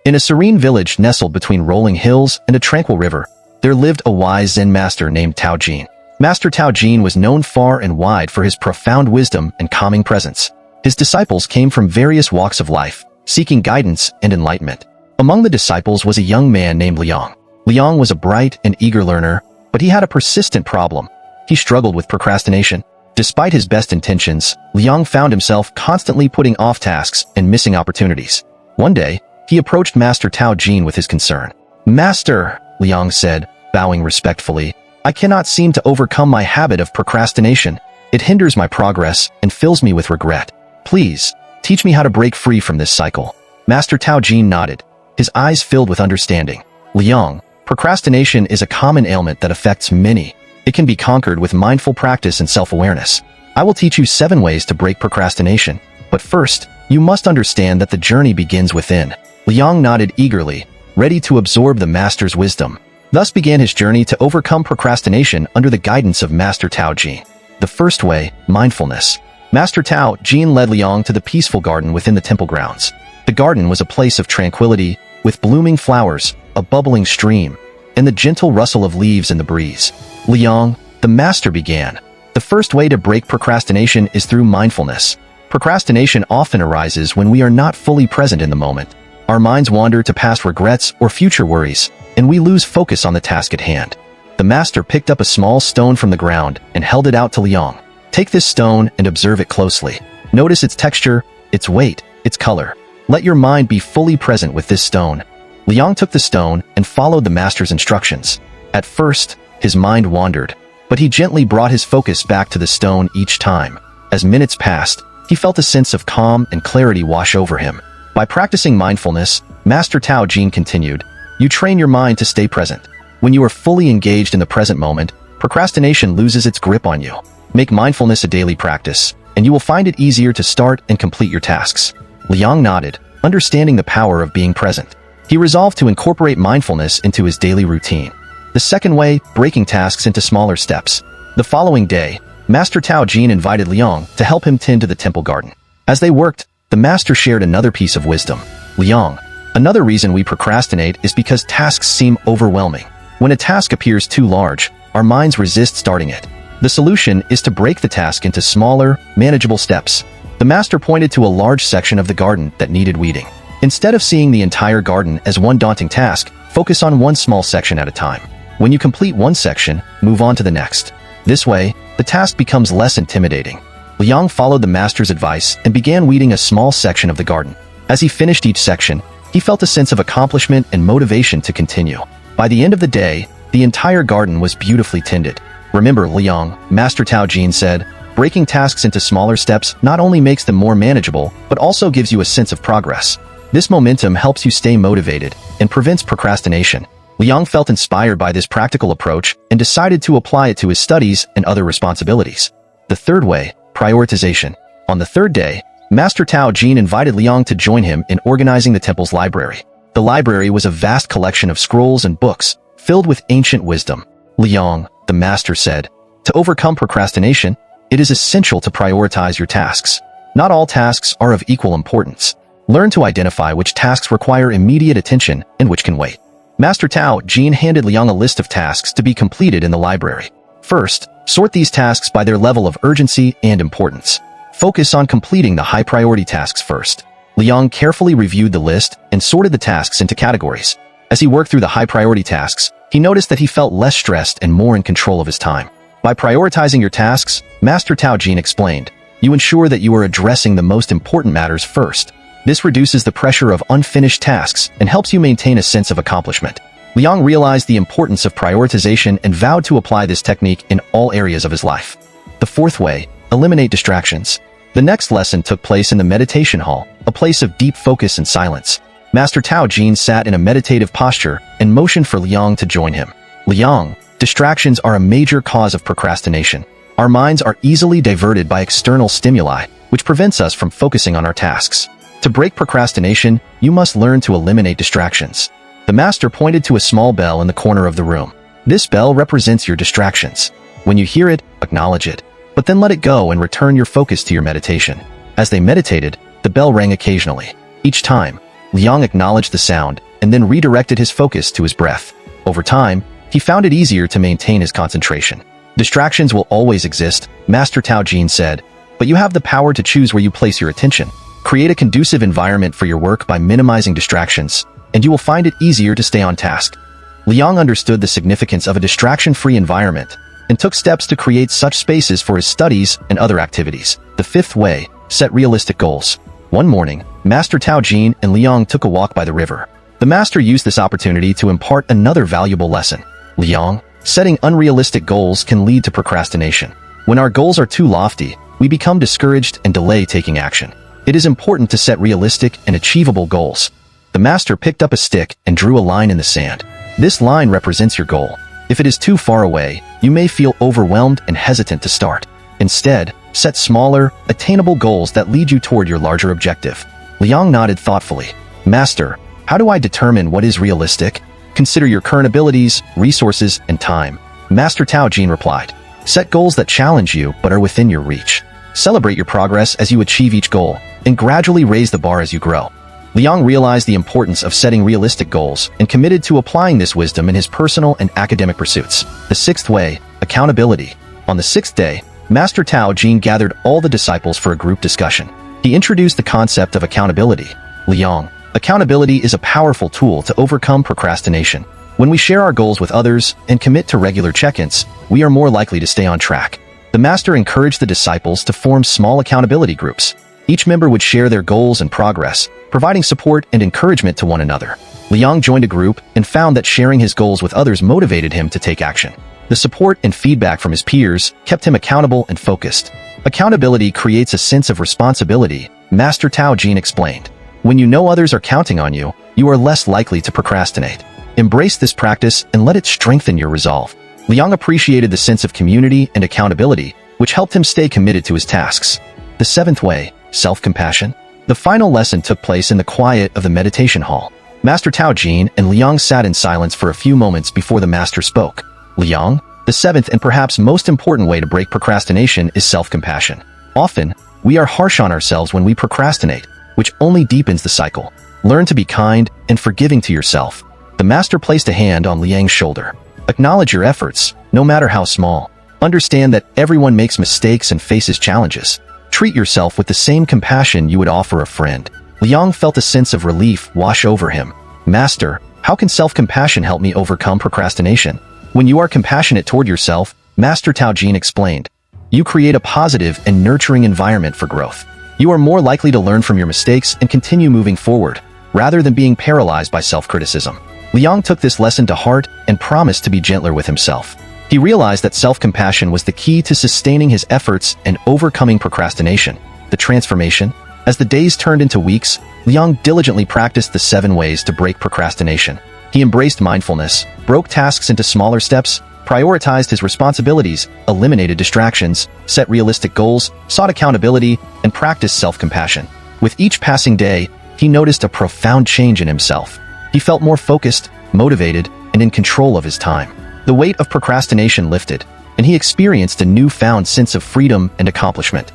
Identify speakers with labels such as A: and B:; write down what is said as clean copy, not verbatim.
A: In a serene village nestled between rolling hills and a tranquil river, there lived a wise Zen master named Tao Jin. Master Tao Jin was known far and wide for his profound wisdom and calming presence. His disciples came from various walks of life, seeking guidance and enlightenment. Among the disciples was a young man named Liang. Liang was a bright and eager learner, but he had a persistent problem. He struggled with procrastination. Despite his best intentions, Liang found himself constantly putting off tasks and missing opportunities. One day, he approached Master Tao Jin with his concern. "Master," Liang said, bowing respectfully, "I cannot seem to overcome my habit of procrastination. It hinders my progress and fills me with regret. Please, teach me how to break free from this cycle." Master Tao Jin nodded, his eyes filled with understanding. "Liang, procrastination is a common ailment that affects many. It can be conquered with mindful practice and self-awareness. I will teach you 7 ways to break procrastination. But first, you must understand that the journey begins within." Liang nodded eagerly, ready to absorb the master's wisdom. Thus began his journey to overcome procrastination under the guidance of Master Tao Jin. The first way, mindfulness. Master Tao Jin led Liang to the peaceful garden within the temple grounds. The garden was a place of tranquility, with blooming flowers, a bubbling stream, and the gentle rustle of leaves in the breeze. "Liang," the master began, "the first way to break procrastination is through mindfulness. Procrastination often arises when we are not fully present in the moment. Our minds wander to past regrets or future worries, and we lose focus on the task at hand." The master picked up a small stone from the ground and held it out to Liang. "Take this stone and observe it closely. Notice its texture, its weight, its color. Let your mind be fully present with this stone." Liang took the stone and followed the master's instructions. At first, his mind wandered, but he gently brought his focus back to the stone each time. As minutes passed, he felt a sense of calm and clarity wash over him. By practicing mindfulness, Master Tao Jin continued, "You train your mind to stay present. When you are fully engaged in the present moment, procrastination loses its grip on you. Make mindfulness a daily practice, and you will find it easier to start and complete your tasks." Liang nodded, understanding the power of being present. He resolved to incorporate mindfulness into his daily routine. The second way, breaking tasks into smaller steps. The following day, Master Tao Jin invited Liang to help him tend to the temple garden. As they worked, the master shared another piece of wisdom. "Liang, another reason we procrastinate is because tasks seem overwhelming. When a task appears too large, our minds resist starting it. The solution is to break the task into smaller, manageable steps." The master pointed to a large section of the garden that needed weeding. Instead of seeing the entire garden as one daunting task, focus on one small section at a time. When you complete one section, move on to the next. This way, the task becomes less intimidating. Liang followed the master's advice and began weeding a small section of the garden. As he finished each section, he felt a sense of accomplishment and motivation to continue. By the end of the day, the entire garden was beautifully tended. "Remember, Liang," Master Tao Jin said, "breaking tasks into smaller steps not only makes them more manageable, but also gives you a sense of progress. This momentum helps you stay motivated and prevents procrastination." Liang felt inspired by this practical approach and decided to apply it to his studies and other responsibilities. The third way, prioritization. On the third day, Master Tao Jin invited Liang to join him in organizing the temple's library. The library was a vast collection of scrolls and books, filled with ancient wisdom. "Liang," the master said, "to overcome procrastination, it is essential to prioritize your tasks. Not all tasks are of equal importance. Learn to identify which tasks require immediate attention and which can wait." Master Tao Jin handed Liang a list of tasks to be completed in the library. First, sort these tasks by their level of urgency and importance. Focus on completing the high-priority tasks first. Liang carefully reviewed the list and sorted the tasks into categories. As he worked through the high-priority tasks, he noticed that he felt less stressed and more in control of his time. By prioritizing your tasks, Master Tao Jin explained, you ensure that you are addressing the most important matters first. This reduces the pressure of unfinished tasks and helps you maintain a sense of accomplishment. Liang realized the importance of prioritization and vowed to apply this technique in all areas of his life. The fourth way, eliminate distractions. The next lesson took place in the meditation hall, a place of deep focus and silence. Master Tao Jin sat in a meditative posture and motioned for Liang to join him. "Liang, distractions are a major cause of procrastination. Our minds are easily diverted by external stimuli, which prevents us from focusing on our tasks. To break procrastination, you must learn to eliminate distractions." The master pointed to a small bell in the corner of the room. "This bell represents your distractions. When you hear it, acknowledge it, but then let it go and return your focus to your meditation." As they meditated, the bell rang occasionally. Each time, Liang acknowledged the sound and then redirected his focus to his breath. Over time, he found it easier to maintain his concentration. Distractions will always exist, Master Tao Jin said, but you have the power to choose where you place your attention. Create a conducive environment for your work by minimizing distractions, and you will find it easier to stay on task. Liang understood the significance of a distraction-free environment and took steps to create such spaces for his studies and other activities. The fifth way, set realistic goals. One morning, Master Tao Jin and Liang took a walk by the river. The master used this opportunity to impart another valuable lesson. Liang, setting unrealistic goals can lead to procrastination. When our goals are too lofty, we become discouraged and delay taking action. It is important to set realistic and achievable goals. The master picked up a stick and drew a line in the sand. This line represents your goal. If it is too far away, you may feel overwhelmed and hesitant to start. Instead, set smaller, attainable goals that lead you toward your larger objective. Liang nodded thoughtfully. Master, how do I determine what is realistic? Consider your current abilities, resources, and time. Master Tao Jin replied. Set goals that challenge you but are within your reach. Celebrate your progress as you achieve each goal, and gradually raise the bar as you grow. Liang realized the importance of setting realistic goals and committed to applying this wisdom in his personal and academic pursuits. The sixth way, accountability. On the sixth day, Master Tao Jin gathered all the disciples for a group discussion. He introduced the concept of accountability. Liang, accountability is a powerful tool to overcome procrastination. When we share our goals with others and commit to regular check-ins, we are more likely to stay on track. The master encouraged the disciples to form small accountability groups. Each member would share their goals and progress, providing support and encouragement to one another. Liang joined a group and found that sharing his goals with others motivated him to take action. The support and feedback from his peers kept him accountable and focused. Accountability creates a sense of responsibility, Master Tao Jin explained. When you know others are counting on you, you are less likely to procrastinate. Embrace this practice and let it strengthen your resolve. Liang appreciated the sense of community and accountability, which helped him stay committed to his tasks. The seventh way, self-compassion. The final lesson took place in the quiet of the meditation hall. Master Tao Jin and Liang sat in silence for a few moments before the master spoke. Liang, the seventh and perhaps most important way to break procrastination is self-compassion. Often, we are harsh on ourselves when we procrastinate, which only deepens the cycle. Learn to be kind and forgiving to yourself. The master placed a hand on Liang's shoulder. Acknowledge your efforts, no matter how small. Understand that everyone makes mistakes and faces challenges. Treat yourself with the same compassion you would offer a friend. Liang felt a sense of relief wash over him. Master, how can self-compassion help me overcome procrastination? When you are compassionate toward yourself, Master Tao Jin explained, you create a positive and nurturing environment for growth. You are more likely to learn from your mistakes and continue moving forward, rather than being paralyzed by self-criticism. Liang took this lesson to heart and promised to be gentler with himself. He realized that self-compassion was the key to sustaining his efforts and overcoming procrastination. The transformation. As the days turned into weeks, Liang diligently practiced the 7 ways to break procrastination. He embraced mindfulness, broke tasks into smaller steps, prioritized his responsibilities, eliminated distractions, set realistic goals, sought accountability, and practiced self-compassion. With each passing day, he noticed a profound change in himself. He felt more focused, motivated, and in control of his time. The weight of procrastination lifted, and he experienced a newfound sense of freedom and accomplishment.